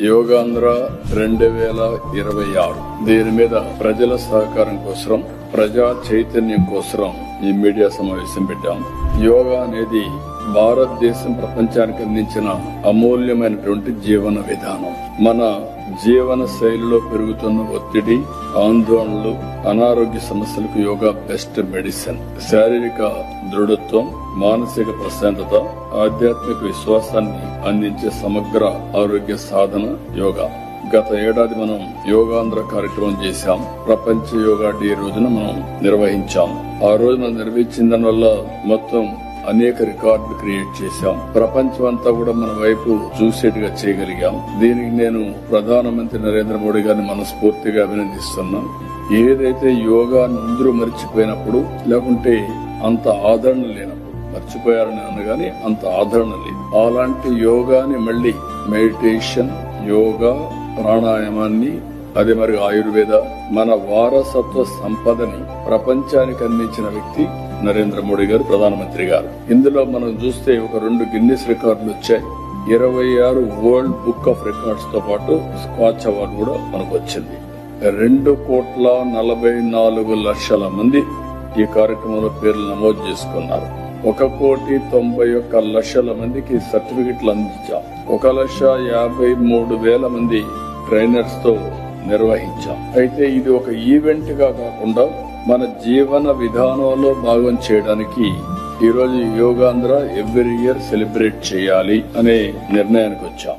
యోగాంధ్ర 2026 దీని మీద ప్రజల సహకారం కోసం, ప్రజా చైతన్యం కోసం ఈ మీడియా సమావేశం పెట్టాం. యోగా అనేది భారతదేశం ప్రపంచానికి అందించిన అమూల్యమైనటువంటి జీవన విధానం. మన జీవన శైలిలో పెరుగుతున్న ఒత్తిడి, ఆందోళనలు, అనారోగ్య సమస్యలకు యోగా బెస్ట్ మెడిసిన్. శారీరక దృఢత్వం, మానసిక ప్రశాంతత, ఆధ్యాత్మిక విశ్వాసాన్ని అందించే సమగ్ర ఆరోగ్య సాధన యోగా. గత ఏడాది మనం యోగాంధ్ర కార్యక్రమం చేశాం. ప్రపంచ యోగా డే రోజున మనం నిర్వహించాం. ఆ రోజు మనం నిర్వహించిన దాని వల్ల మొత్తం అనేక రికార్డులు క్రియేట్ చేశాం. ప్రపంచం అంతా కూడా మన వైపు చూసేట్టుగా చేయగలిగాం. దీనికి నేను ప్రధానమంత్రి నరేంద్ర మోడీ గారిని మనస్ఫూర్తిగా అభినందిస్తున్నాను. ఏదైతే యోగా అందరూ మర్చిపోయినప్పుడు, లేకుంటే అంత ఆదరణ లేనప్పుడు, మర్చిపోయారని అనగానే అంత ఆదరణ లేదు, అలాంటి యోగాని మళ్లీ మెడిటేషన్, యోగా, ప్రాణాయామాన్ని, అదే మరి ఆయుర్వేద, మన వారసత్వ సంపదని ప్రపంచానికి అందించిన వ్యక్తి నరేంద్ర మోడీ గారు, ప్రధానమంత్రి గారు. ఇందులో మనం చూస్తే ఒక 2 గిన్నిస్ రికార్డులు వచ్చాయి. 26 వరల్డ్ బుక్ ఆఫ్ రికార్డ్స్ తో పాటు స్కాచ్ అవార్డు కూడా మనకు వచ్చింది. 2,44,00,000 మంది ఈ కార్యక్రమంలో పేర్లు నమోదు చేసుకున్నారు. 1,91,00,000 మందికి సర్టిఫికెట్లు అందించాం. 1,53,000 మంది ట్రైనర్స్ తో నిర్వహించాం. అయితే ఇది ఒక ఈవెంట్ గా కాకుండా మన జీవన విధానంలో భాగం చేయడానికి ఈ రోజు యోగాంధ్ర ఎవ్రీ ఇయర్ సెలబ్రేట్ చేయాలి అనే నిర్ణయానికి వచ్చాం.